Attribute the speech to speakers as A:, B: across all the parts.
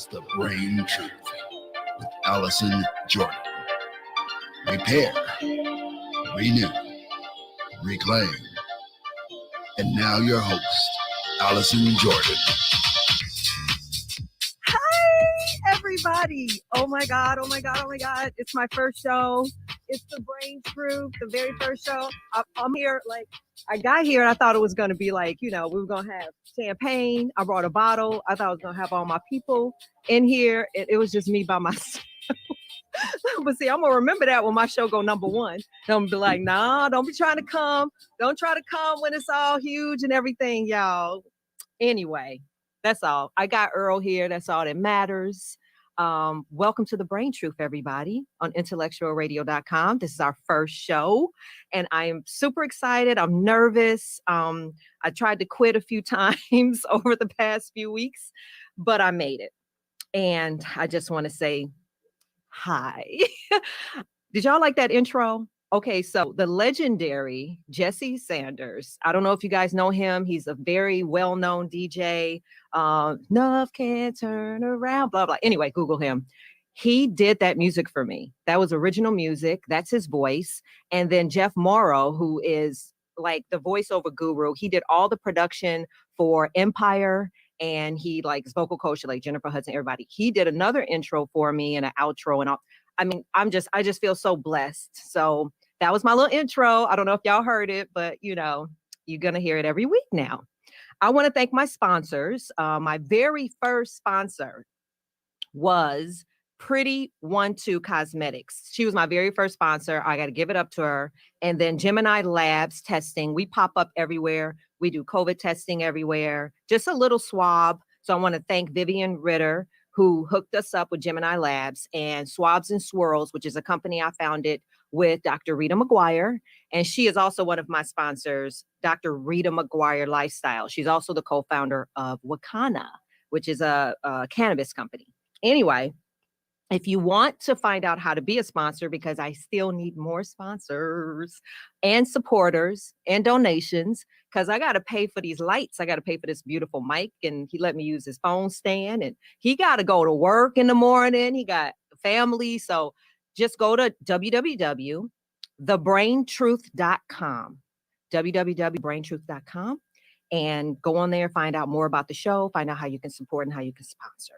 A: is The Brain Truth with Allison Jordan. Repair, renew, reclaim. And now your host, Allison Jordan.
B: Hi, everybody. Oh my God. It's my first show. It's The Brain Truth, the very first show. I'm here, I got here and I thought it was going to be we were going to have champagne. I brought a bottle. I thought I was going to have all my people in here. It was just me by myself. But see, I'm going to remember that when my show go number one. I'm going to be like, nah, don't be trying to come. Don't try to come when it's all huge and everything, y'all. Anyway, that's all. I got Earl here. That's all that matters. Welcome to The Brain Truth, everybody, on intellectualradio.com. This is our first show, and I am super excited. I'm nervous. I tried to quit a few times over the past few weeks, but I made it. And I just want to say hi. Did y'all like that intro? Okay, so the legendary Jesse Sanders. I don't know if you guys know him. He's a very well-known DJ. Love can't turn around, blah, blah. Anyway, Google him. He did that music for me. That was original music. That's his voice. And then Jeff Morrow, who is like the voiceover guru, he did all the production for Empire. And he likes vocal coach like Jennifer Hudson, everybody. He did another intro for me and an outro and all. I mean, I just feel so blessed. So that was my little intro. I don't know if y'all heard it, but you're going to hear it every week now. I want to thank my sponsors. My very first sponsor was Pretty 1-2 Cosmetics. She was my very first sponsor. I got to give it up to her. And then Gemini Labs testing. We pop up everywhere. We do COVID testing everywhere. Just a little swab. So I want to thank Vivian Ritter, who hooked us up with Gemini Labs, and Swabs and Swirls, which is a company I founded with Dr. Rita McGuire. And she is also one of my sponsors, Dr. Rita McGuire Lifestyle. She's also the co-founder of Wakana, which is a cannabis company. Anyway, if you want to find out how to be a sponsor, because I still need more sponsors and supporters and donations, because I got to pay for these lights. I got to pay for this beautiful mic, and he let me use his phone stand, and he got to go to work in the morning. He got a family. So just go to www.thebraintruth.com, www.braintruth.com, and go on there, find out more about the show, find out how you can support and how you can sponsor.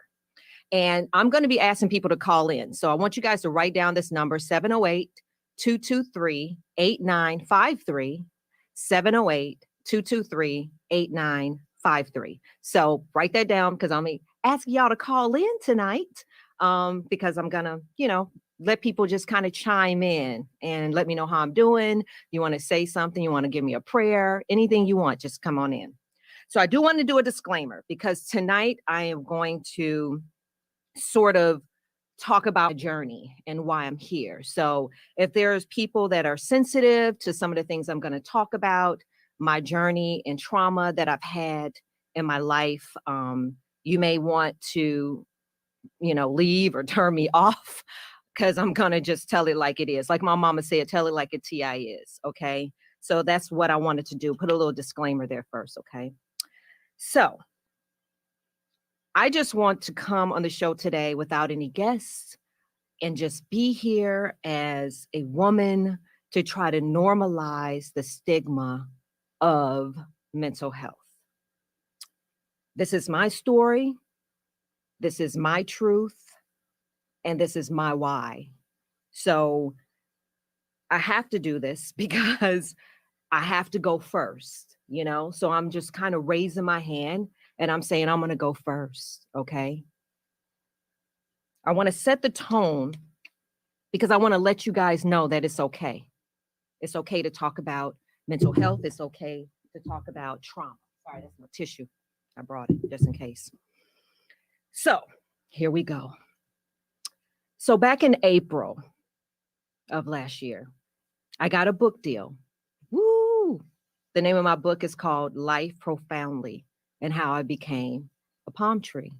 B: And I'm going to be asking people to call in. So I want you guys to write down this number, 708-223-8953, 708-223-8953. So write that down, because I'm asking y'all to call in tonight, because I'm going to, let people just kind of chime in and let me know how I'm doing. You want to say something, you want to give me a prayer, anything you want, just come on in. So I do want to do a disclaimer, because tonight I am going to sort of talk about a journey and why I'm here. So if there's people that are sensitive to some of the things I'm going to talk about, my journey and trauma that I've had in my life, you may want to, leave or turn me off, because I'm going to just tell it like it is. Like my mama said, tell it like a TI is. Okay. So that's what I wanted to do. Put a little disclaimer there first. Okay. So I just want to come on the show today without any guests and just be here as a woman to try to normalize the stigma of mental health. This is my story. This is my truth. And this is my why. So I have to do this because I have to go first, So I'm just kind of raising my hand and I'm saying I'm going to go first, okay? I want to set the tone because I want to let you guys know that it's okay. It's okay to talk about mental health. It's okay to talk about trauma. Sorry, that's my tissue. I brought it just in case. So here we go. So back in April of last year, I got a book deal. Woo! The name of my book is called Life Profoundly and How I Became a Palm Tree.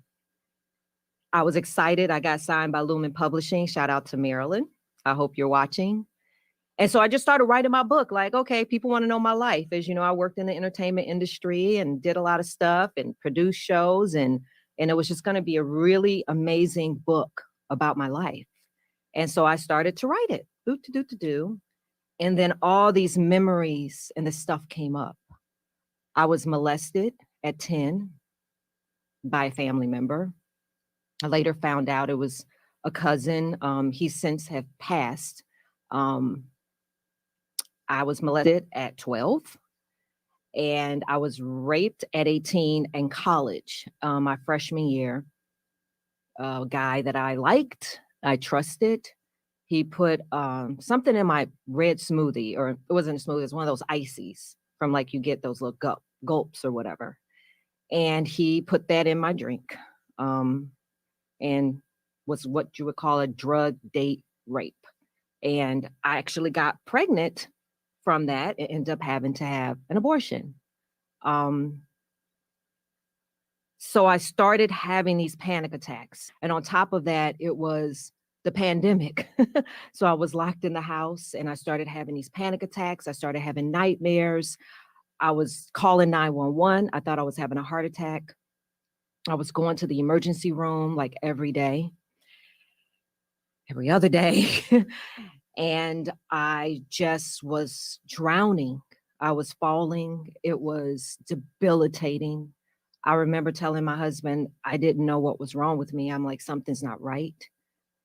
B: I was excited. I got signed by Lumen Publishing. Shout out to Marilyn. I hope you're watching. And so I just started writing my book. Like, okay, people want to know my life. As you know, I worked in the entertainment industry and did a lot of stuff and produced shows and And it was just going to be a really amazing book about my life. And so I started to write it. Do. And then all these memories and the stuff came up. I was molested at 10 by a family member. I later found out it was a cousin. He since have passed. I was molested at 12, and I was raped at 18 in college, my freshman year. A guy that I liked, I trusted. He put something in my red smoothie, or it wasn't a smoothie, it was one of those ices from like you get those little gulps or whatever. And he put that in my drink, and was what you would call a drug date rape. And I actually got pregnant from that and ended up having to have an abortion. So I started having these panic attacks. And on top of that, it was the pandemic. So I was locked in the house and I started having these panic attacks. I started having nightmares. I was calling 911. I thought I was having a heart attack. I was going to the emergency room like every day, every other day. And I just was drowning. I was falling. It was debilitating. I remember telling my husband I didn't know what was wrong with me. I'm like, something's not right.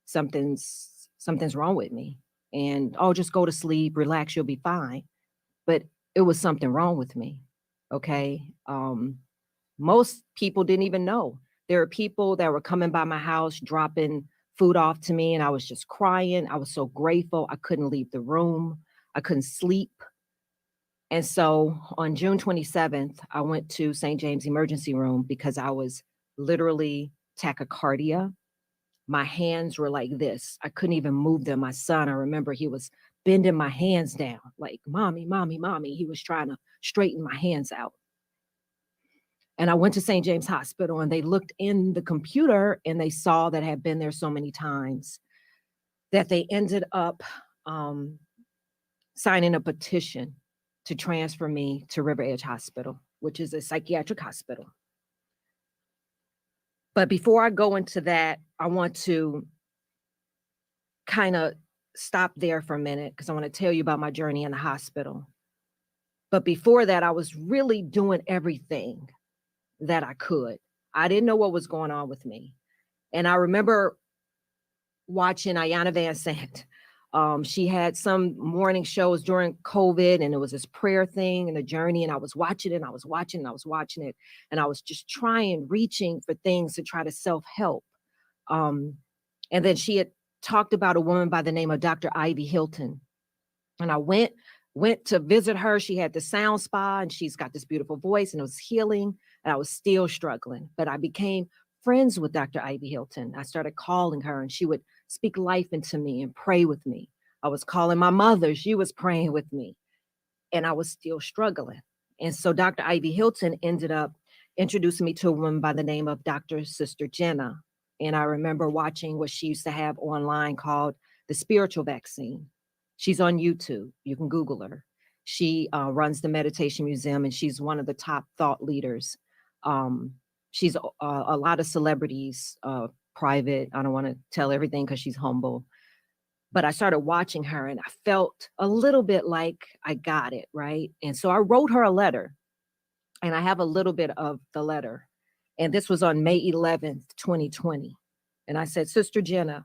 B: Something's wrong with me. And oh, just go to sleep, relax, you'll be fine. But it was something wrong with me. Okay. Most people didn't even know. There are people that were coming by my house, dropping food off to me, and I was just crying. I was so grateful. I couldn't leave the room. I couldn't sleep. And so on June 27th, I went to St. James emergency room because I was literally tachycardia. My hands were like this. I couldn't even move them. My son, I remember he was bending my hands down like, mommy, mommy, mommy. He was trying to straighten my hands out. And I went to St. James Hospital and they looked in the computer and they saw that I had been there so many times that they ended up signing a petition to transfer me to River Edge Hospital, which is a psychiatric hospital. But before I go into that, I want to kind of stop there for a minute because I want to tell you about my journey in the hospital. But before that, I was really doing everything that I could. I didn't know what was going on with me. And I remember watching Ayanna Van Sant. She had some morning shows during COVID, and it was this prayer thing and the journey. And I was watching it, and I was watching, and I was watching it. And I was just reaching for things to try to self-help. And then she had talked about a woman by the name of Dr. Ivy Hilton. And I went to visit her. She had the sound spa and she's got this beautiful voice and it was healing. And I was still struggling, but I became friends with Dr. Ivy Hilton. I started calling her and she would speak life into me and pray with me. I was calling my mother. She was praying with me and I was still struggling. And so Dr. Ivy Hilton ended up introducing me to a woman by the name of Dr. Sister Jenna. And I remember watching what she used to have online called the Spiritual Vaccine. She's on YouTube. You can Google her. She runs the Meditation Museum and she's one of the top thought leaders. She's a lot of celebrities, private. I don't want to tell everything because she's humble. But I started watching her and I felt a little bit like I got it, right? And so I wrote her a letter and I have a little bit of the letter. And this was on May 11th, 2020. And I said, Sister Jenna,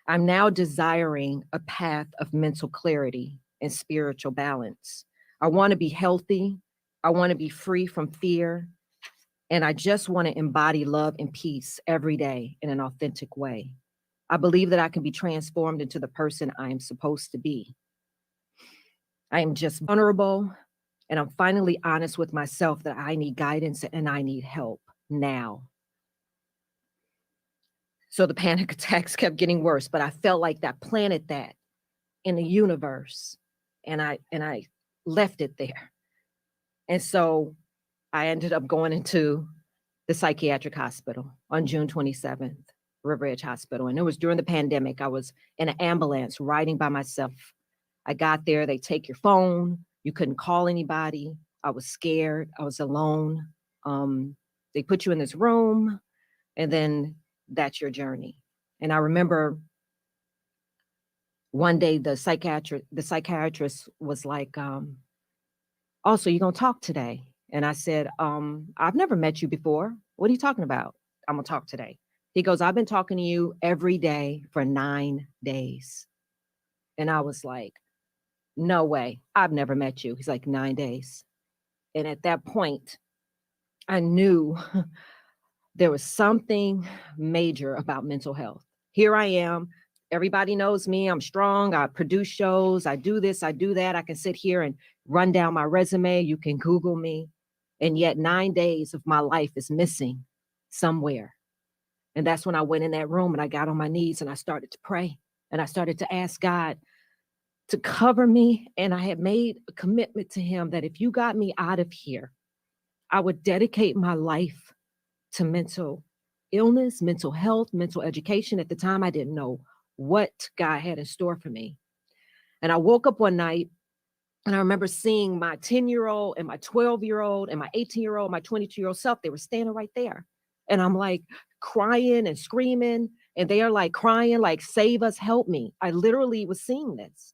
B: I'm now desiring a path of mental clarity and spiritual balance. I want to be healthy. I want to be free from fear. And I just want to embody love and peace every day in an authentic way. I believe that I can be transformed into the person I am supposed to be. I am just vulnerable, and I'm finally honest with myself that I need guidance and I need help now. So the panic attacks kept getting worse, but I felt like that planted that in the universe, and I left it there. And so I ended up going into the psychiatric hospital on June 27th, River Edge Hospital. And it was during the pandemic. I was in an ambulance riding by myself. I got there, they take your phone. You couldn't call anybody. I was scared. I was alone. They put you in this room. And then that's your journey. And I remember one day the psychiatrist was like, also, you're going to talk today. And I said, I've never met you before. What are you talking about? I'm going to talk today. He goes, I've been talking to you every day for 9 days. And I was like, no way. I've never met you. He's like, 9 days. And at that point, I knew there was something major about mental health. Here I am. Everybody knows me. I'm strong. I produce shows. I do this. I do that. I can sit here and run down my resume. You can Google me. And yet 9 days of my life is missing somewhere. And that's when I went in that room and I got on my knees and I started to pray. And I started to ask God to cover me. And I had made a commitment to him that if you got me out of here, I would dedicate my life to mental illness, mental health, mental education. At the time, I didn't know what God had in store for me. And I woke up one night and I remember seeing my 10-year-old and my 12-year-old and my 18-year-old, my 22-year-old self. They were standing right there. And I'm like crying and screaming. And they are like crying, like, save us, help me. I literally was seeing this.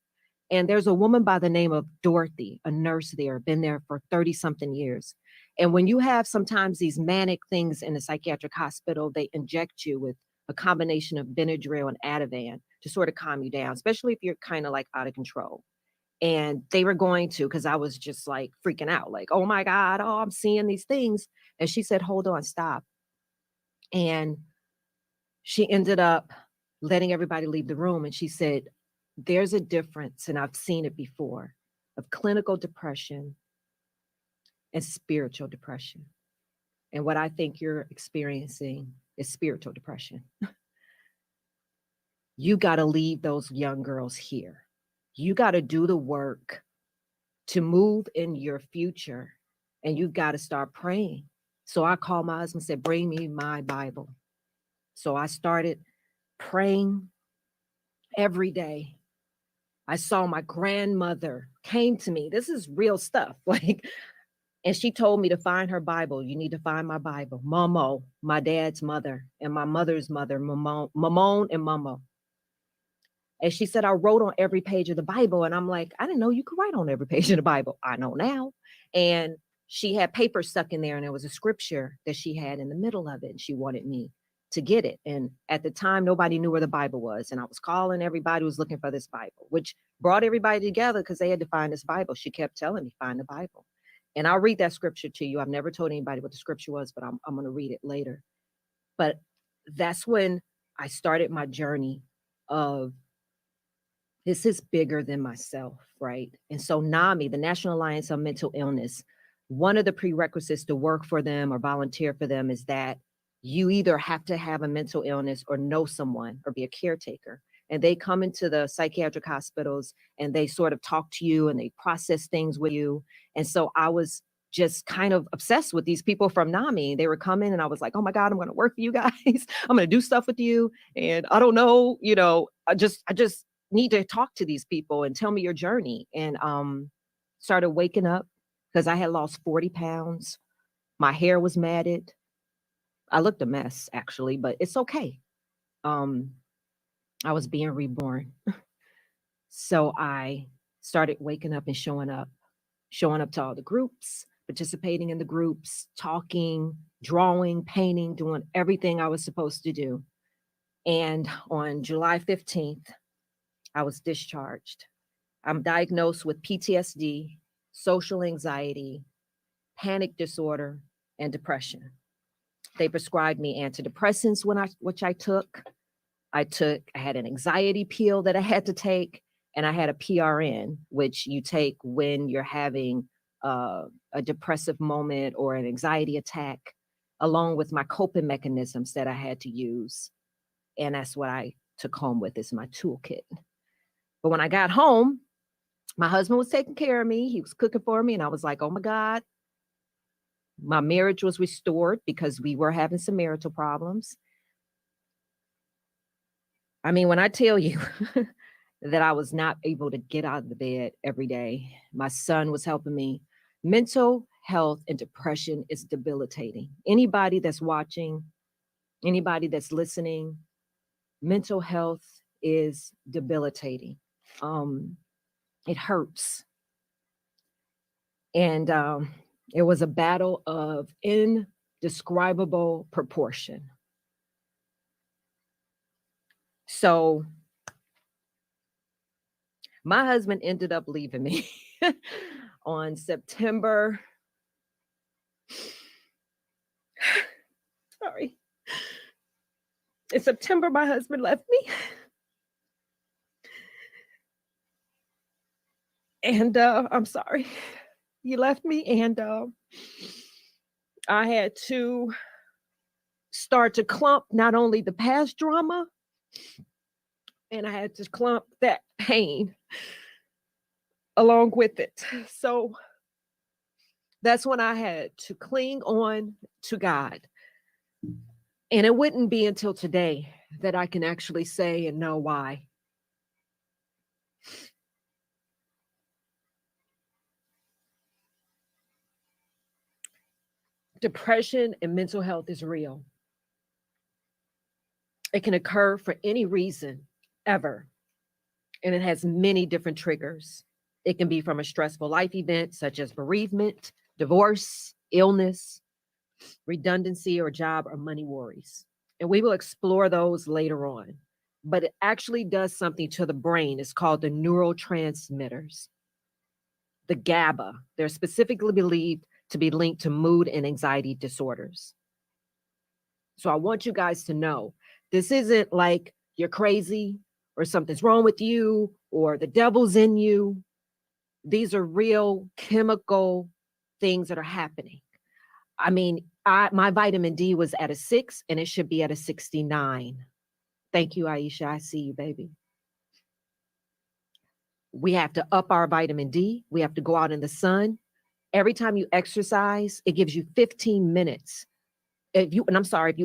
B: And there's a woman by the name of Dorothy, a nurse there, been there for 30 something years. And when you have sometimes these manic things in the psychiatric hospital, they inject you with a combination of Benadryl and Ativan to sort of calm you down, especially if you're kind of like out of control. And they were going to, because I was just like freaking out, like, oh my God, oh, I'm seeing these things. And she said, hold on, stop. And she ended up letting everybody leave the room. And she said, there's a difference, and I've seen it before, of clinical depression and spiritual depression. And what I think you're experiencing is spiritual depression. You got to leave those young girls here. You got to do the work to move in your future, and you got to start praying. So I called my husband and said, bring me my Bible. So I started praying every day. I saw my grandmother came to me. This is real stuff. Like, and she told me to find her Bible. You need to find my Bible. Momo, my dad's mother, and my mother's mother, Mamone and Momo. And she said, I wrote on every page of the Bible. And I'm like, I didn't know you could write on every page of the Bible. I know now. And she had paper stuck in there, and there was a scripture that she had in the middle of it. And she wanted me to get it. And at the time, nobody knew where the Bible was. And I was calling everybody who was looking for this Bible, which brought everybody together because they had to find this Bible. She kept telling me, find the Bible. And I'll read that scripture to you. I've never told anybody what the scripture was, but I'm going to read it later. But that's when I started my journey of, this is bigger than myself, right? And so NAMI, the National Alliance on Mental Illness, one of the prerequisites to work for them or volunteer for them is that you either have to have a mental illness or know someone or be a caretaker. And they come into the psychiatric hospitals and they sort of talk to you and they process things with you. And so I was just kind of obsessed with these people from NAMI. They were coming and I was like, oh my God, I'm going to work for you guys. I'm going to do stuff with you. And I don't know, I just need to talk to these people and tell me your journey. And started waking up because I had lost 40 pounds. My hair was matted. I looked a mess, actually, but it's okay. I was being reborn. So I started waking up and showing up to all the groups, participating in the groups, talking, drawing, painting, doing everything I was supposed to do. And on July 15th, I was discharged. I'm diagnosed with PTSD, social anxiety, panic disorder, and depression. They prescribed me antidepressants which I took. I had an anxiety pill that I had to take, and I had a PRN, which you take when you're having a depressive moment or an anxiety attack, along with my coping mechanisms that I had to use. And that's what I took home with as my toolkit. But when I got home, my husband was taking care of me. He was cooking for me. And I was like, oh my God. My marriage was restored because we were having some marital problems. I mean, when I tell you that I was not able to get out of the bed every day, my son was helping me. Mental health and depression is debilitating. Anybody that's watching, Anybody that's listening, mental health is debilitating. It hurts. And it was a battle of indescribable proportion. So my husband ended up leaving me on September. Sorry. In September, my husband left me. And I'm sorry. He left me, and I had to start to clump not only the past drama, and I had to clump that pain along with it. So that's when I had to cling on to God. And it wouldn't be until today that I can actually say and know why. Depression and mental health is real. It can occur for any reason ever, and it has many different triggers. It can be from a stressful life event such as bereavement, divorce, illness, redundancy, or job or money worries. And we will explore those later on. But it actually does something to the brain. It's called the neurotransmitters. The GABA. They're specifically believed to be linked to mood and anxiety disorders. So I want you guys to know this isn't like you're crazy or something's wrong with you or the devil's in you. These are real chemical things that are happening. I mean, my vitamin D was at a 6 and it should be at a 69. Thank you, Aisha. I see you, baby. We have to up our vitamin D. We have to go out in the sun. Every time you exercise, it gives you 15 minutes. If you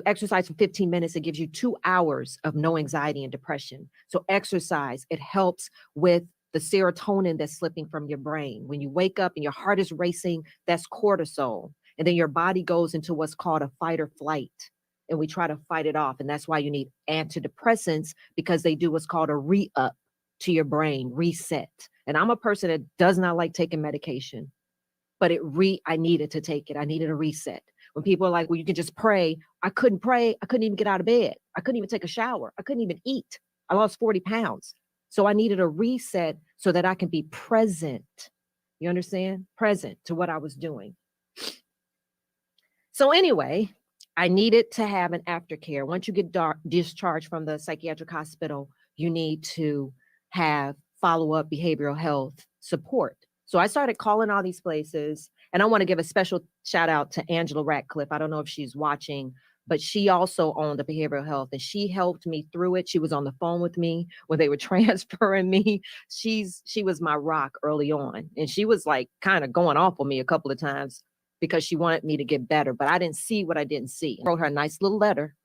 B: exercise for 15 minutes, it gives you 2 hours of no anxiety and depression. So exercise, it helps with the serotonin that's slipping from your brain. When you wake up and your heart is racing, that's cortisol. And then your body goes into what's called a fight or flight. And we try to fight it off. And that's why you need antidepressants, because they do what's called a re-up to your brain, reset. And I'm a person that does not like taking medication, but I needed to take it. I needed a reset. When people are like, well, you can just pray. I couldn't pray. I couldn't even get out of bed. I couldn't even take a shower. I couldn't even eat. I lost 40 pounds. So I needed a reset so that I can be present. You understand? Present to what I was doing. So anyway, I needed to have an aftercare. Once you get discharged from the psychiatric hospital, you need to have follow-up behavioral health support. So I started calling all these places, and I want to give a special shout out to Angela Ratcliffe. I don't know if she's watching, but she also owned the behavioral health, and she helped me through it. She was on the phone with me when they were transferring me. She was my rock early on, and she was like kind of going off on me a couple of times because she wanted me to get better, but I didn't see what I didn't see. I wrote her a nice little letter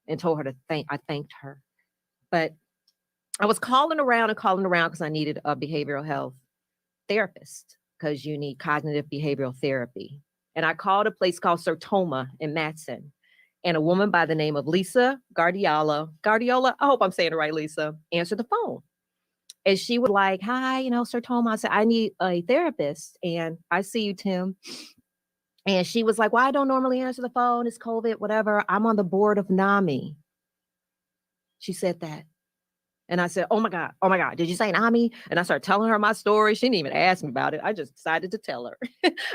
B: and told her to I thanked her. But I was calling around because I needed a behavioral health therapist, because you need cognitive behavioral therapy. And I called a place called Sertoma in Matson, and a woman by the name of Lisa Guardiola, I hope I'm saying it right, Lisa, answered the phone. And she was like, hi, Sertoma. I said, I need a therapist. And I see you, Tim. And she was like, well, I don't normally answer the phone. It's COVID, whatever. I'm on the board of NAMI. She said that. And I said, oh my God, did you say NAMI? And I started telling her my story. She didn't even ask me about it. I just decided to tell her.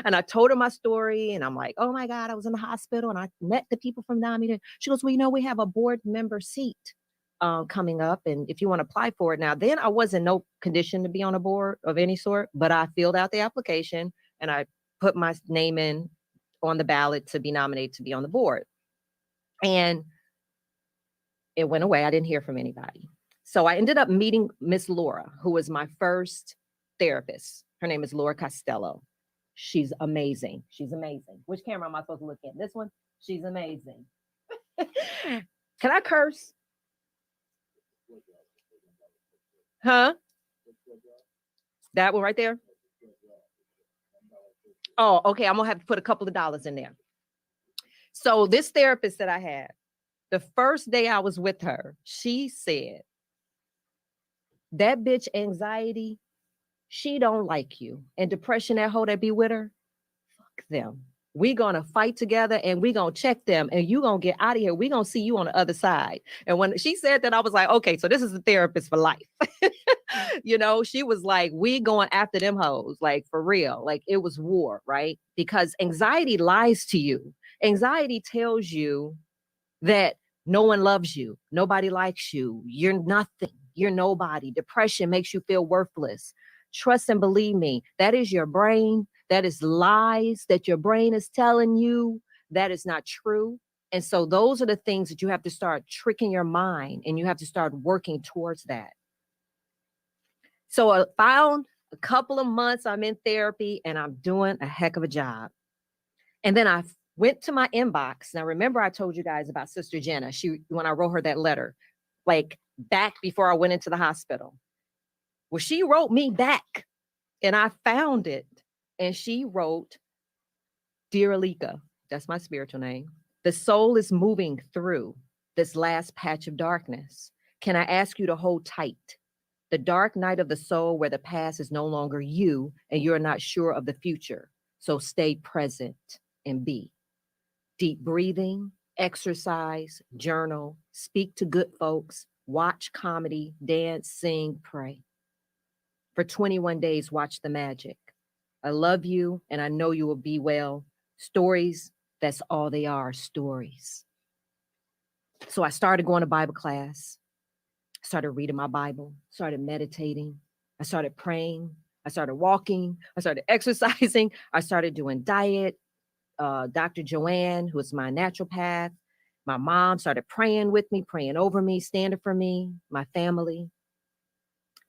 B: And I told her my story. And I'm like, oh my God, I was in the hospital and I met the people from NAMI. She goes, well, we have a board member seat coming up. And if you want to apply for it now, then I was in no condition to be on a board of any sort, but I filled out the application and I put my name in on the ballot to be nominated to be on the board. And it went away. I didn't hear from anybody. So I ended up meeting Miss Laura, who was my first therapist. Her name is Laura Costello. She's amazing. Which camera am I supposed to look at? This one? She's amazing. Can I curse? Huh? That one right there? Oh, okay. I'm going to have to put a couple of dollars in there. So this therapist that I had, The first day I was with her, she said, that bitch anxiety, she don't like you. And depression, that hoe that be with her, fuck them. We gonna fight together and we gonna check them and you gonna get out of here. We gonna see you on the other side. And when she said that, I was like, okay, so this is a therapist for life. You know, she was like, we going after them hoes, like for real. Like it was war, right? Because anxiety lies to you. Anxiety tells you that no one loves you, nobody likes you, you're nothing, you're nobody. Depression makes you feel worthless. Trust and believe me, that is your brain. That is lies that your brain is telling you. That is not true. And so those are the things that you have to start tricking your mind and you have to start working towards that. So I found a couple of months I'm in therapy and I'm doing a heck of a job. And then I went to my inbox. Now, remember, I told you guys about Sister Jenna. When I wrote her that letter, like back before I went into the hospital. Well, she wrote me back and I found it. And she wrote, Dear Alika, that's my spiritual name. The soul is moving through this last patch of darkness. Can I ask you to hold tight? The dark night of the soul where the past is no longer you and you're not sure of the future. So stay present and be. Deep breathing, exercise, journal, speak to good folks, watch comedy, dance, sing, pray. For 21 days, watch the magic. I love you and I know you will be well. Stories, that's all they are, stories. So I started going to Bible class, started reading my Bible, started meditating, I started praying, I started walking, I started exercising, I started doing diet. Dr. Joanne, who is my naturopath, my mom started praying with me, praying over me, standing for me, my family.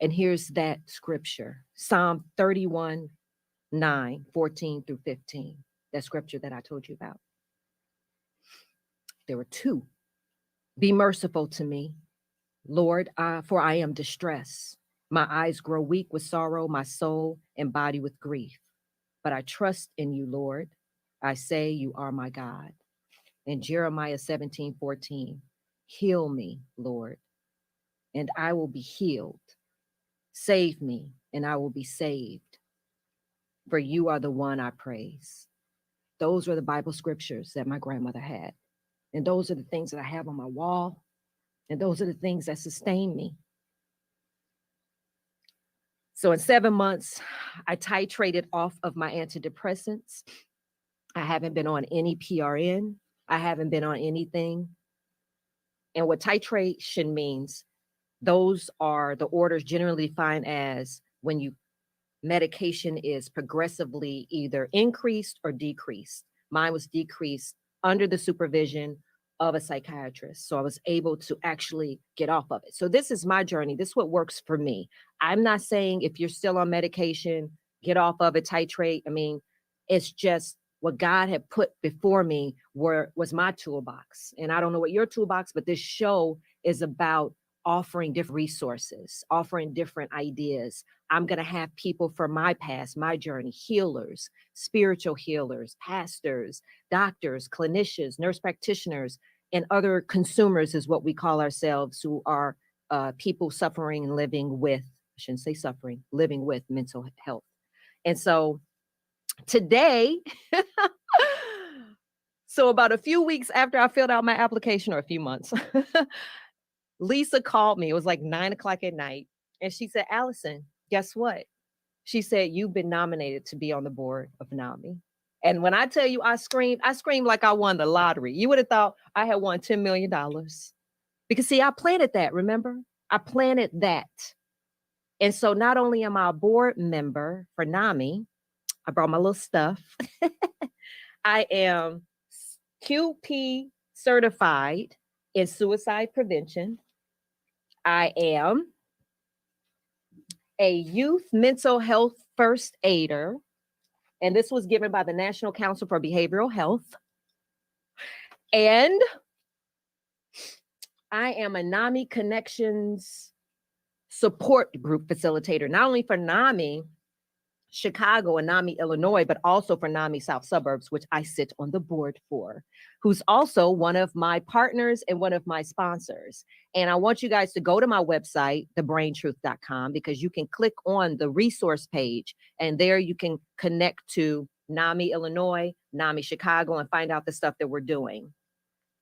B: And here's that scripture, Psalm 31, 9, 14 through 15, that scripture that I told you about. There were two. Be merciful to me, Lord, for I am distressed. My eyes grow weak with sorrow, my soul and body with grief. But I trust in you, Lord. I say you are my God. And Jeremiah 17, 14, heal me, Lord, and I will be healed. Save me, and I will be saved. For you are the one I praise. Those were the Bible scriptures that my grandmother had. And those are the things that I have on my wall. And those are the things that sustain me. So in 7 months, I titrated off of my antidepressants. I haven't been on any PRN. I haven't been on anything. And what titration means, those are the orders generally defined as when medication is progressively either increased or decreased. Mine was decreased under the supervision of a psychiatrist. So I was able to actually get off of it. So this is my journey. This is what works for me. I'm not saying if you're still on medication, get off of it, titrate. I mean, it's just what God had put before me was my toolbox. And I don't know what your toolbox, but this show is about offering different resources, offering different ideas. I'm going to have people from my past, my journey, healers, spiritual healers, pastors, doctors, clinicians, nurse practitioners, and other consumers is what we call ourselves, who are people suffering and living with, I shouldn't say suffering, living with mental health. And so today, so about a few weeks after I filled out my application, or a few months, Lisa called me. It was like 9 o'clock at night. And she said, Allison, guess what? She said, you've been nominated to be on the board of NAMI. And when I tell you I screamed like I won the lottery. You would have thought I had won $10 million. Because see, I planted that, remember? I planted that. And so not only am I a board member for NAMI, I brought my little stuff. I am QP certified in suicide prevention. I am a youth mental health first aider. And this was given by the National Council for Behavioral Health. And I am a NAMI Connections support group facilitator, not only for NAMI, Chicago and NAMI, Illinois, but also for NAMI South Suburbs, which I sit on the board for, who's also one of my partners and one of my sponsors. And I want you guys to go to my website, thebraintruth.com, because you can click on the resource page and there you can connect to NAMI, Illinois, NAMI, Chicago, and find out the stuff that we're doing.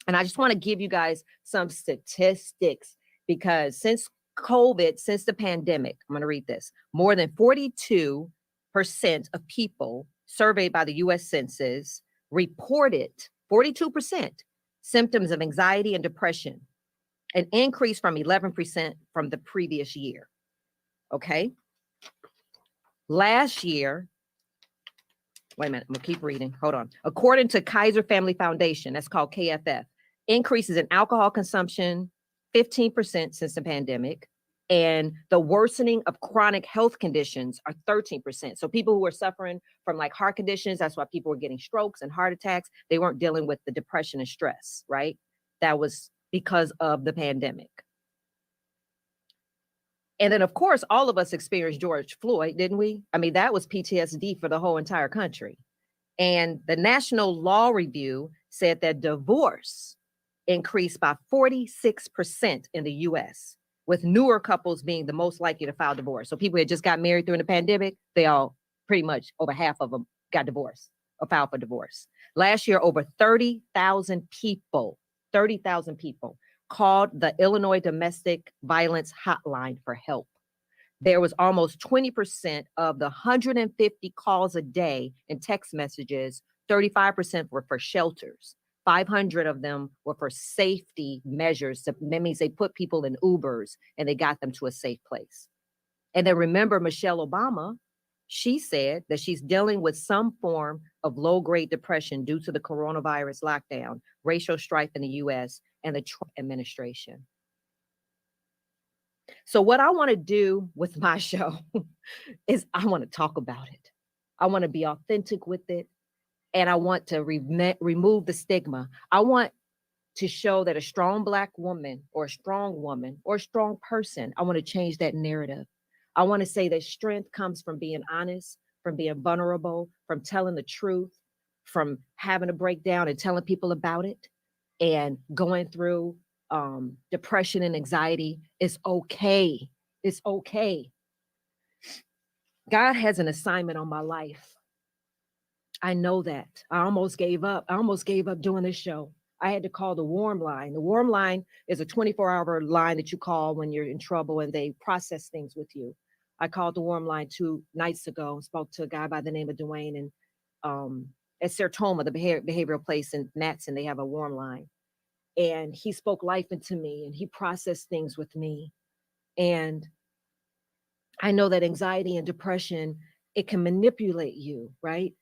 B: And I just want to give you guys some statistics because since COVID, since the pandemic, I'm going to read this, more than 42% of people surveyed by the U.S. Census reported 42% symptoms of anxiety and depression, an increase from 11% from the previous year. Okay. Last year, wait a minute, I'm gonna keep reading. Hold on. According to Kaiser Family Foundation, that's called KFF, increases in alcohol consumption, 15% since the pandemic, and the worsening of chronic health conditions are 13%. So people who are suffering from like heart conditions, that's why people were getting strokes and heart attacks. They weren't dealing with the depression and stress, right? That was because of the pandemic. And then, of course, all of us experienced George Floyd, didn't we? I mean, that was PTSD for the whole entire country. And the National Law Review said that divorce increased by 46% in the U.S., with newer couples being the most likely to file divorce. So people who had just got married during the pandemic, they all pretty much over half of them got divorced or filed for divorce. Last year, over 30,000 people called the Illinois Domestic Violence Hotline for help. There was almost 20% of the 150 calls a day and text messages, 35% were for shelters. 500 of them were for safety measures. That means they put people in Ubers and they got them to a safe place. And then remember Michelle Obama, she said that she's dealing with some form of low-grade depression due to the coronavirus lockdown, racial strife in the U.S., and the Trump administration. So what I want to do with my show is I want to talk about it. I want to be authentic with it. And I want to remove the stigma. I want to show that a strong Black woman or a strong person, I want to change that narrative. I want to say that strength comes from being honest, from being vulnerable, from telling the truth, from having a breakdown and telling people about it, and going through depression and anxiety. Is okay. It's okay. God has an assignment on my life. I know that. I almost gave up. Doing this show. I had to call the warm line. The warm line is a 24-hour line that you call when you're in trouble and they process things with you. I called the warm line 2 nights ago, spoke to a guy by the name of Dwayne, and at Sertoma, the behavioral place in Matson, they have a warm line. And he spoke life into me and he processed things with me. And I know that anxiety and depression, it can manipulate you, right?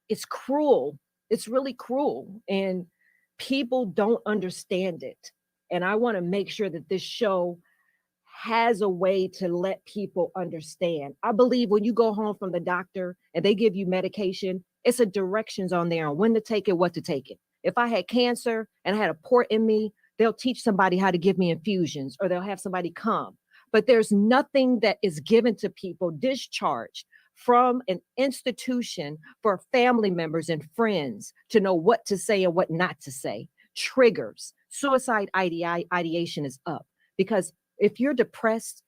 B: It's cruel. It's really cruel. And people don't understand it. And I want to make sure that this show has a way to let people understand. I believe when you go home from the doctor and they give you medication, it's a directions on there on when to take it, what to take it. If I had cancer and I had a port in me, they'll teach somebody how to give me infusions, or they'll have somebody come. But there's nothing that is given to people discharged from an institution for family members and friends to know what to say and what not to say. Triggers. Suicide ideation is up, because if you're depressed,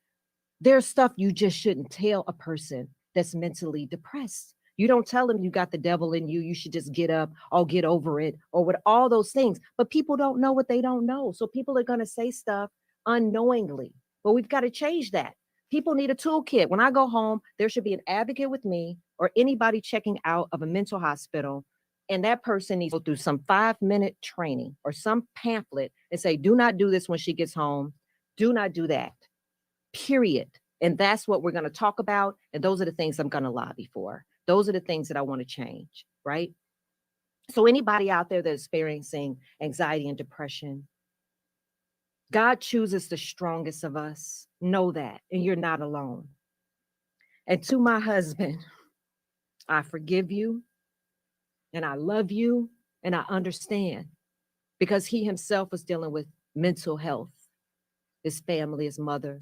B: there's stuff you just shouldn't tell a person that's mentally depressed. You don't tell them you got the devil in you. You should just get up or get over it or with all those things. But people don't know what they don't know. So people are going to say stuff unknowingly. But we've got to change that. People need a toolkit. When I go home, there should be an advocate with me or anybody checking out of a mental hospital. And that person needs to go through some 5-minute training or some pamphlet and say, do not do this when she gets home. Do not do that. Period. And that's what we're going to talk about. And those are the things I'm going to lobby for. Those are the things that I want to change, right? So anybody out there that's experiencing anxiety and depression, God chooses the strongest of us. Know that, and you're not alone. And to my husband, I forgive you, and I love you, and I understand, because he himself was dealing with mental health, his family, his mother,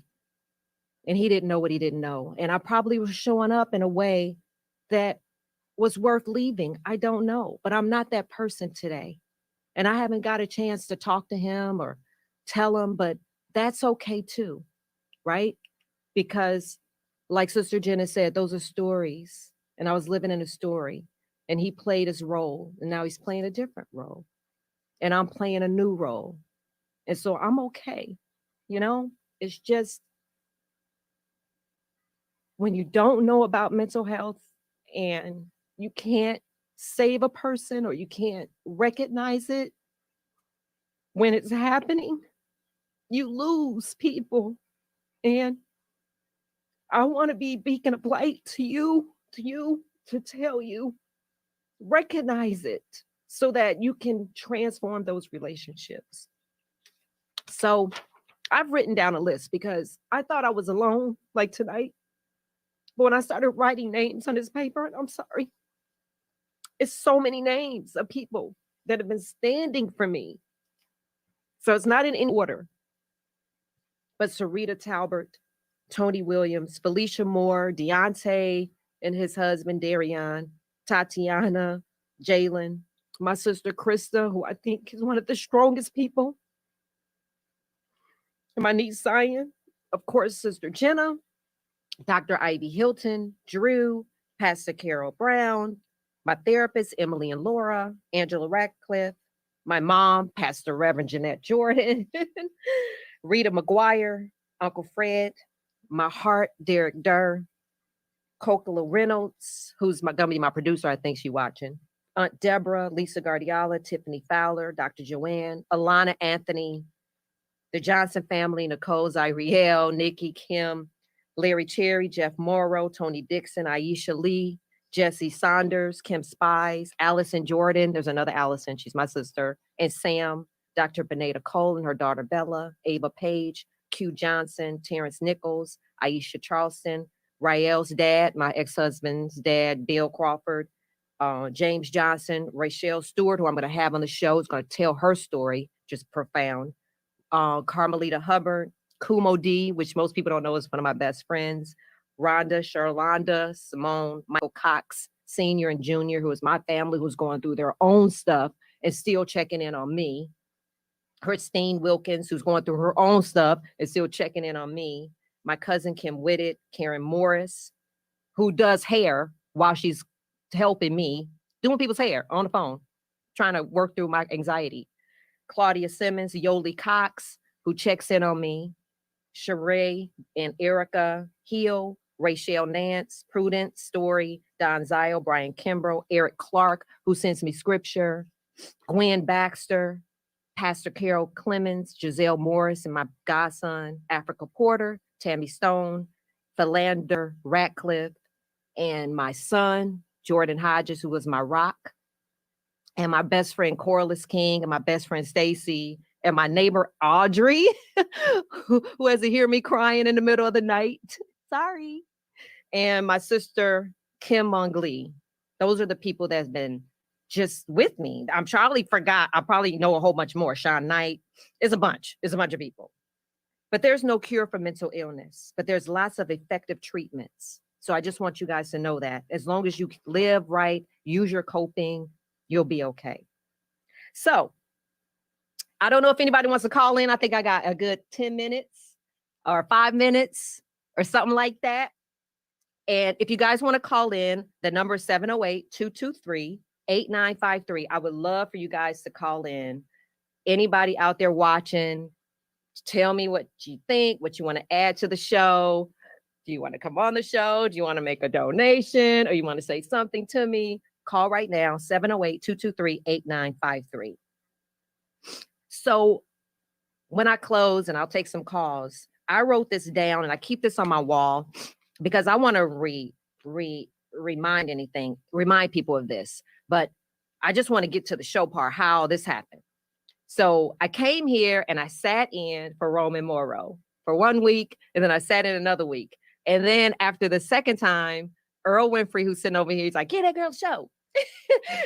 B: and he didn't know what he didn't know. And I probably was showing up in a way that was worth leaving? I don't know, but I'm not that person today. And I haven't got a chance to talk to him or tell him, but that's okay too, right? Because, like Sister Jenna said, those are stories. And I was living in a story, and he played his role, and now he's playing a different role, and I'm playing a new role. And so I'm okay. You know, it's just when you don't know about mental health and you can't save a person or you can't recognize it when it's happening, you lose people. And I want to be a beacon of light to tell you, recognize it so that you can transform those relationships. So I've written down a list because I thought I was alone, like tonight. But when I started writing names on this paper, and I'm sorry, it's so many names of people that have been standing for me. So it's not in any order, but Sarita Talbert, Tony Williams, Felicia Moore, Deontay and his husband, Darion, Tatiana, Jalen, my sister, Krista, who I think is one of the strongest people, and my niece, Zion, of course, Sister Jenna, Dr. Ivy Hilton, Drew, Pastor Carol Brown, my therapist, Emily and Laura, Angela Ratcliffe, my mom, Pastor Reverend Jeanette Jordan, Rita McGuire, Uncle Fred, my heart, Derek Durr, Cocola Reynolds, who's gonna be my producer. I think she's watching. Aunt Deborah, Lisa Guardiola, Tiffany Fowler, Dr. Joanne, Alana Anthony, the Johnson family, Nicole Zyriel, Nikki Kim, Larry Cherry, Jeff Morrow, Tony Dixon, Aisha Lee, Jesse Saunders, Kim Spies, Allison Jordan. There's another Allison, she's my sister, and Sam, Dr. Beneda Cole and her daughter Bella, Ava Page, Q Johnson, Terrence Nichols, Aisha Charleston, Rael's dad, my ex-husband's dad, Bill Crawford, James Johnson, Rachelle Stewart, who I'm going to have on the show, is going to tell her story, just profound. Carmelita Hubbard, Kumo D, which most people don't know is one of my best friends, Rhonda, Sherlonda, Simone, Michael Cox, Senior and Junior, who is my family, who's going through their own stuff and still checking in on me. Christine Wilkins, who's going through her own stuff and still checking in on me. My cousin Kim Whitted, Karen Morris, who does hair while she's helping me, doing people's hair on the phone, trying to work through my anxiety. Claudia Simmons, Yoli Cox, who checks in on me. Sheree and Erica Hill, Rachel Nance, Prudence Story, Don Zio, Brian Kimbrough, Eric Clark, who sends me scripture, Gwen Baxter, Pastor Carol Clemens, Giselle Morris, and my godson, Africa Porter, Tammy Stone, Philander Ratcliffe, and my son, Jordan Hodges, who was my rock, and my best friend, Corliss King, and my best friend, Stacy, and my neighbor, Audrey, who has to hear me crying in the middle of the night. Sorry. And my sister, Kim Monglee. Those are the people that's been just with me. I'm Charlie forgot. I probably know a whole bunch more. Sean Knight. It's a bunch. It's a bunch of people. But there's no cure for mental illness, but there's lots of effective treatments. So I just want you guys to know that as long as you live right, use your coping, you'll be okay. So I don't know if anybody wants to call in. I think I got a good 10 minutes or 5 minutes or something like that. And if you guys want to call in, the number is 708-223-8953. I would love for you guys to call in. Anybody out there watching, tell me what you think, what you want to add to the show. Do you want to come on the show? Do you want to make a donation? Or you want to say something to me? Call right now, 708-223-8953. So when I close, and I'll take some calls, I wrote this down and I keep this on my wall because I want to remind people of this. But I just want to get to the show part, how this happened. So I came here and I sat in for Roman Morrow for 1 week, and then I sat in another week. And then after the second time, Earl Winfrey, who's sitting over here, he's like, "Get that girl's show."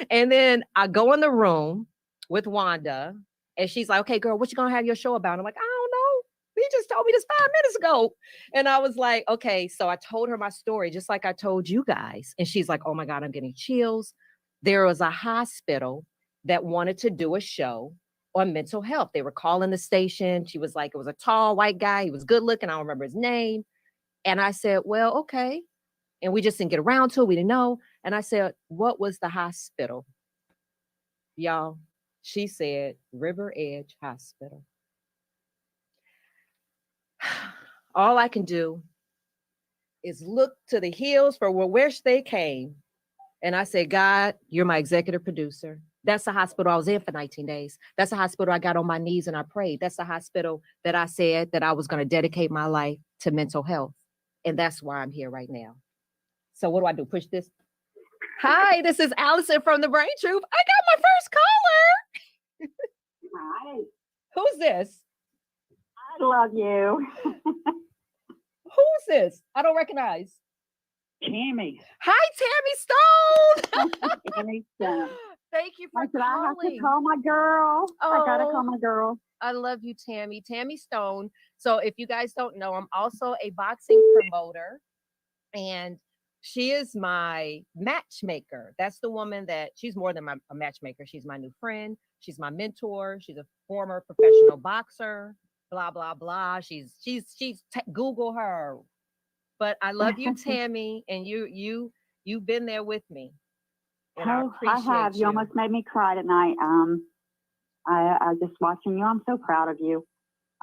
B: And then I go in the room with Wanda, and she's like, "Okay, girl, what you gonna have your show about?" I'm like, "I don't know." He just told me this 5 minutes ago. And I was like, okay. So I told her my story, just like I told you guys. And she's like, oh my God, I'm getting chills. There was a hospital that wanted to do a show on mental health. They were calling the station. She was like, it was a tall white guy. He was good looking. I don't remember his name. And I said, well, okay. And we just didn't get around to it. We didn't know. And I said, what was the hospital? Y'all, she said, River Edge Hospital. All I can do is look to the hills for where they came. And I said, God, you're my executive producer. That's the hospital I was in for 19 days. That's the hospital I got on my knees and I prayed. That's the hospital that I said that I was going to dedicate my life to mental health. And that's why I'm here right now. So what do I do? Push this? Hi, this is Allison from the Brain Troop. I got my first caller.
C: Hi.
B: Who's this?
C: I love you.
B: Who's this? I don't recognize.
C: Tammy.
B: Hi, Tammy Stone.
C: Tammy Stone.
B: Thank you for
C: I said, I have to
B: calling.
C: call my girl. I got to call my girl.
B: I love you, Tammy. Tammy Stone. So if you guys don't know, I'm also a boxing promoter. And she is my matchmaker. That's the woman that she's more than a matchmaker. She's my new friend. She's my mentor. She's a former professional boxer. Blah blah blah. She's Google her. But I love you, Tammy, and you've been there with me. And I
C: have. You almost made me cry tonight. I just watching you. I'm so proud of you.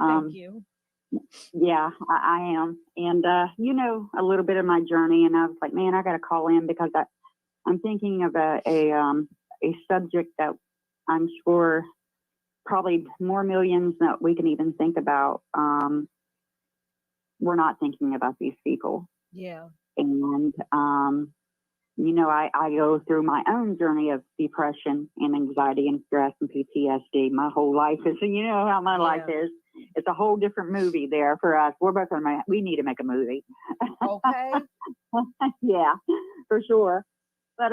B: Thank you.
C: Yeah, I am. And you know a little bit of my journey, and I was like, man, I got to call in because I'm thinking of a subject that I'm sure probably more millions that we can even think about. We're not thinking about these people.
B: Yeah.
C: And you know, I go through my own journey of depression and anxiety and stress and PTSD. My whole life is, you know how my life is. It's a whole different movie there for us. We're both we need to make a movie.
B: Okay.
C: Yeah, for sure. But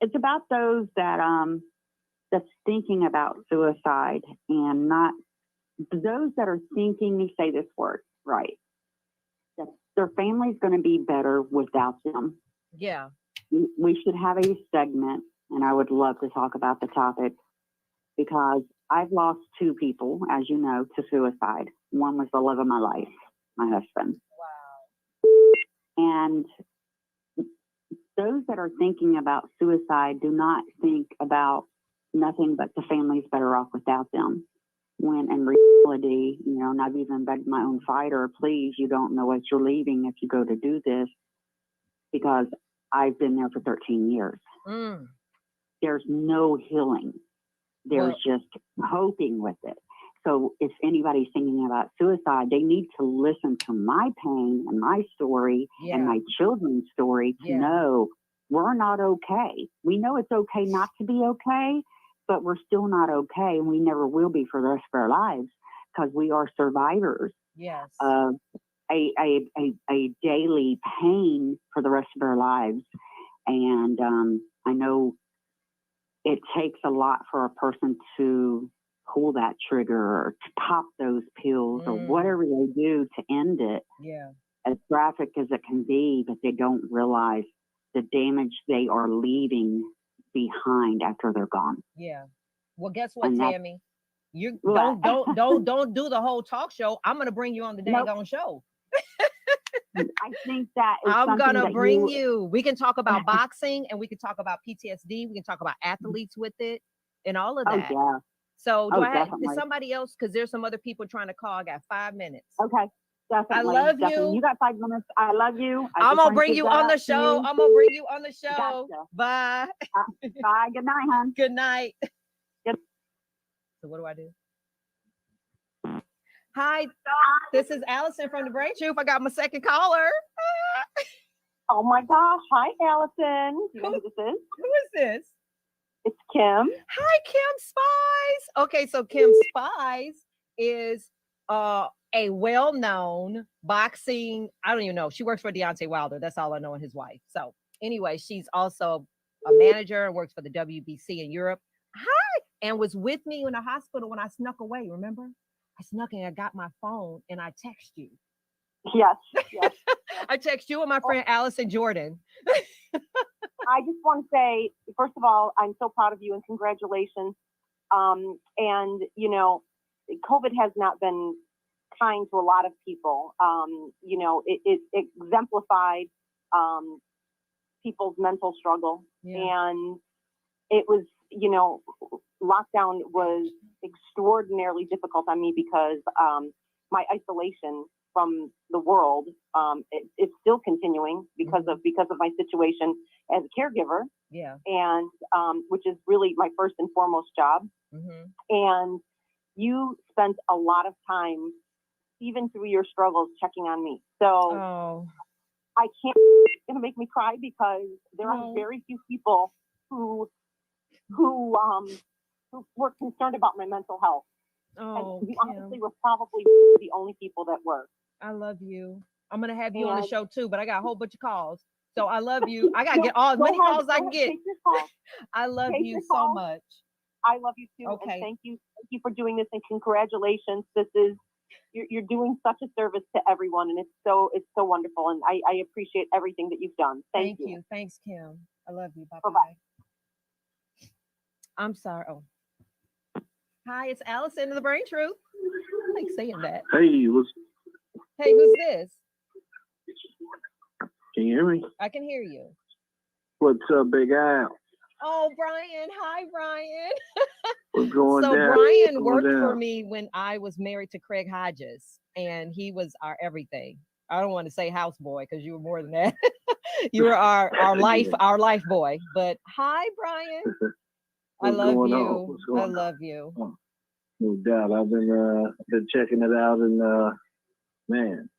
C: it's about those that's thinking about suicide and not those that are thinking. Me say this word right. That their family's going to be better without them.
B: Yeah.
C: We should have a segment, and I would love to talk about the topic because I've lost two people, as you know, to suicide. One was the love of my life, my husband.
B: Wow.
C: And those that are thinking about suicide do not think about nothing but the family's better off without them. When in reality, you know, and I've even begged my own fighter, please, you don't know what you're leaving if you go to do this, because I've been there for 13 years. There's no healing. There's just coping with it. So if anybody's thinking about suicide, they need to listen to my pain and my story and my children's story to know we're not okay. We know it's okay not to be okay, but we're still not okay, and we never will be for the rest of our lives because we are survivors of a daily pain for the rest of our lives. And I know it takes a lot for a person to pull that trigger or to pop those pills or whatever they do to end it.
B: Yeah.
C: As graphic as it can be, but they don't realize the damage they are leaving behind after they're gone.
B: Yeah. Well, guess what, Tammy? You don't do the whole talk show. I'm gonna bring you on the daggone show.
C: I think that is
B: I'm gonna bring you. We can talk about boxing and we can talk about PTSD. We can talk about athletes with it and all of that.
C: Oh, yeah.
B: So do I have somebody else? Because there's some other people trying to call. I got 5 minutes.
C: Okay. Definitely.
B: I love you.
C: You got 5 minutes. I love you.
B: I'm gonna bring you on the show. I'm gonna bring you on the show.
C: Gotcha.
B: Bye.
C: Bye. Good night, hon.
B: Good night.
C: Good.
B: So what do I do? Hi, this is Allison from the Brain Troop. I got my second caller.
D: Oh my gosh. Hi, Allison. You know who this is?
B: Who is this?
D: It's Kim.
B: Hi, Kim Spies. Okay, so Kim Spies is a well-known boxing, I don't even know. She works for Deontay Wilder. That's all I know, and his wife. So anyway, she's also a manager and works for the WBC in Europe. Hi, and was with me in the hospital when I snuck away, remember? I snuck in, I got my phone and I text you.
D: Yes, yes.
B: I text you and my friend Allison Jordan.
D: I just want to say, first of all, I'm so proud of you and congratulations. And, you know, COVID has not been kind to a lot of people. You know, it exemplified people's mental struggle.
B: Yeah.
D: And it was, you know, lockdown was extraordinarily difficult on me because my isolation from the world it's still continuing because of my situation as a caregiver.
B: Yeah.
D: And which is really my first and foremost job.
B: Mm-hmm.
D: And you spent a lot of time, even through your struggles, checking on me. So I can't. It's gonna make me cry because there are very few people who were concerned about my mental health.
B: Oh,
D: and you
B: Kim.
D: honestly were probably the only people that were.
B: I love you. I'm gonna have you on the show too, but I got a whole bunch of calls. So I love you. I gotta get all as many calls as I can get.
D: Take your call.
B: I love
D: Take
B: you
D: your
B: so
D: call.
B: much.
D: I love you too.
B: Okay.
D: And thank you for doing this, and congratulations. This is you're doing such a service to everyone, and it's so wonderful, and I appreciate everything that you've done. Thank you.
B: Thanks, Kim. I love you. Bye
D: Bye-bye.
B: bye. I'm sorry. Oh, hi, it's Allison of the Brain Truth. I like saying that.
E: Hey,
B: Hey, who's this?
E: can you hear me?
B: I can hear you.
E: What's up, Big Al?
B: Oh, Brian. Hi, Brian.
E: What's going
B: So
E: down?
B: Brian worked for me when I was married to Craig Hodges, and he was our everything. I don't want to say houseboy because you were more than that. You were our life boy. But hi, Brian. I love you. I love you.
E: Oh, no doubt. I've been checking it out, and man,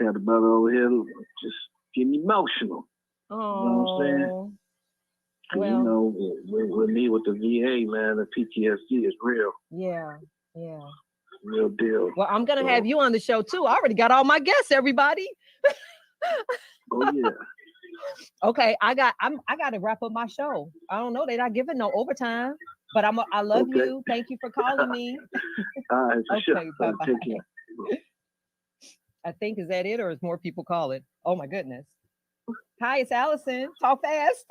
E: tell the brother over here just getting emotional.
B: Oh,
E: you know what I'm saying?
B: Well,
E: you know, with me with the VA, man, the PTSD is real.
B: Yeah.
E: Real deal.
B: Well, I'm gonna have you on the show too. I already got all my guests, everybody.
E: Oh yeah.
B: Okay, I got to wrap up my show. I don't know, they're not giving no overtime, but I love you. Thank you for calling me.
E: All right, for sure.
B: Bye-bye.
E: Take care.
B: I think, is that it, or is more people calling? Oh my goodness. Hi, it's Allison. Talk fast.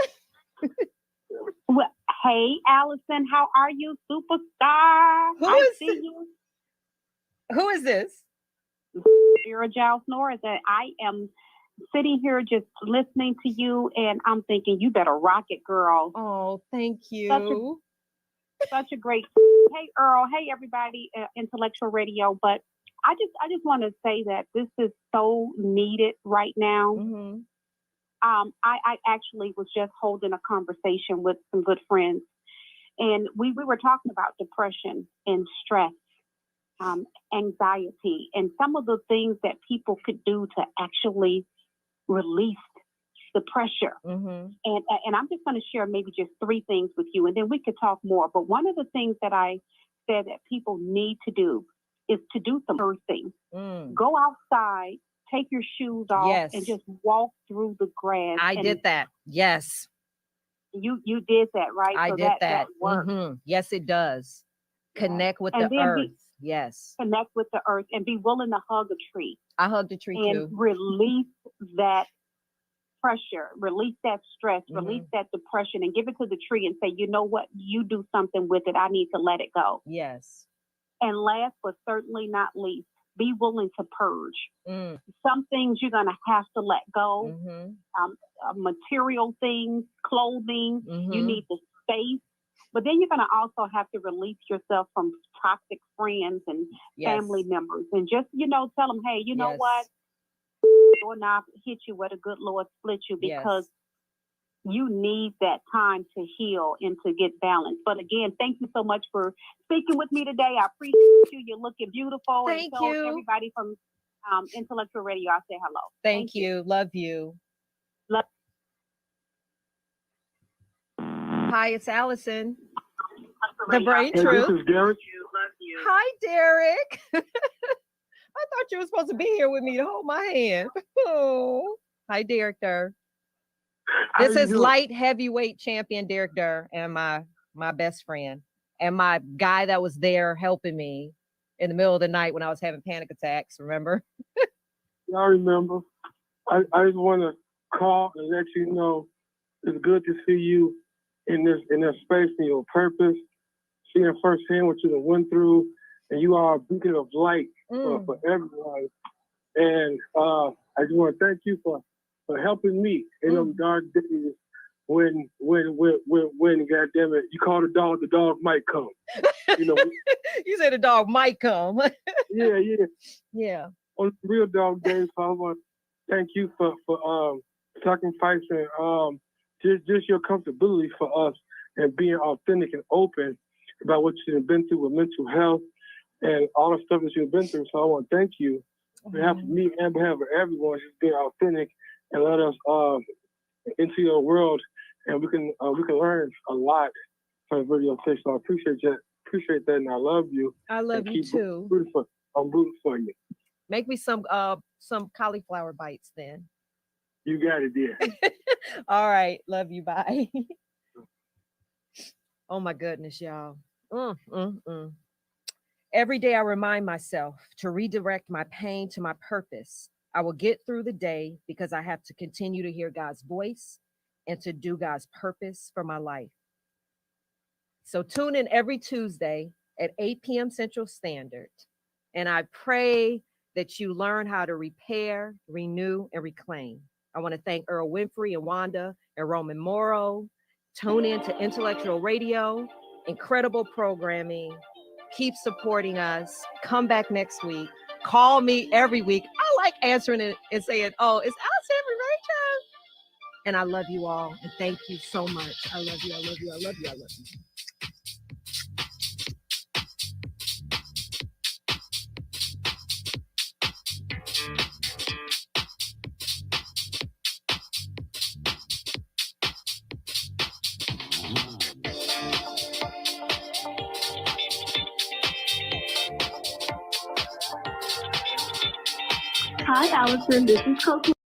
C: Well, hey, Allison, how are you, superstar?
B: Who is this?
C: Vera Giles Norris, and I am sitting here just listening to you, and I'm thinking you better rock it, girl.
B: Oh, thank you.
C: Such a great. Hey, Earl. Hey, everybody, Intellectual Radio. But I just want to say that this is so needed right now.
B: Mm-hmm.
C: I actually was just holding a conversation with some good friends, and we were talking about depression and stress, anxiety, and some of the things that people could do to actually release the pressure.
B: Mm-hmm.
C: And I'm just going to share maybe just 3 things with you, and then we could talk more. But one of the things that I said that people need to do is to do some earthing. Go outside, take your shoes off, and just walk through the grass.
B: I did that. Yes.
C: You did that, right?
B: I
C: so
B: did that.
C: That works.
B: Mm-hmm. Yes, it does. Connect with the earth. Yes.
C: Connect with the earth and be willing to hug a tree.
B: I hugged a tree too.
C: And release that pressure, release that stress, release that depression, and give it to the tree and say, you know what? You do something with it. I need to let it go.
B: Yes.
C: And last but certainly not least, be willing to purge. Some things you're going to have to let go. Material things, clothing, you need the space. But then you're going to also have to release yourself from toxic friends and family members. And just, tell them, hey, you know what? Or not hit you where the good Lord split you, because you need that time to heal and to get balanced. But again, thank you so much for speaking with me today. I appreciate you. You're looking beautiful.
B: Thank
C: and so
B: you.
C: Everybody from Intellectual Radio, I say hello.
B: Thank you. Love you. Hi, it's Allison. The Brain Truth.
E: This is Derek.
B: Hi, Derek. I thought you were supposed to be here with me to hold my hand. Oh, hi, Derek Durr. This is light heavyweight champion Derek Durr, and my best friend, and my guy that was there helping me in the middle of the night when I was having panic attacks. Remember?
F: I remember. I just want to call and let you know it's good to see you in this space and your purpose, seeing firsthand what you done went through, and you are a beacon of light for everyone. And I just want to thank you for helping me in those dark days when goddamn it, you call the dog might come. You know.
B: You said the dog might come.
F: Yeah. On real dog days, so I want to thank you for sacrificing just your comfortability for us and being authentic and open about what you've been through with mental health and all the stuff that you've been through. So I want to thank you on behalf of me and on behalf of everyone, just being authentic and let us into your world, and we can learn a lot from the video station. So I appreciate that, and I love you.
B: I love you too.
F: I'm rooting for you.
B: Make me some cauliflower bites then.
F: You got it, dear.
B: All right. Love you. Bye. Oh my goodness, y'all. Every day I remind myself to redirect my pain to my purpose. I will get through the day because I have to continue to hear God's voice and to do God's purpose for my life. So tune in every Tuesday at 8 p.m. Central Standard. And I pray that you learn how to repair, renew, and reclaim. I want to thank Earl Winfrey and Wanda and Roman Morrow. Tune in to Intellectual Radio, incredible programming. Keep supporting us. Come back next week. Call me every week. I like answering it and saying, oh, it's Allison Rachel. And I love you all. And thank you so much. I love you. I love you. I love you. I love you.
G: Hi, Allison. This is Coach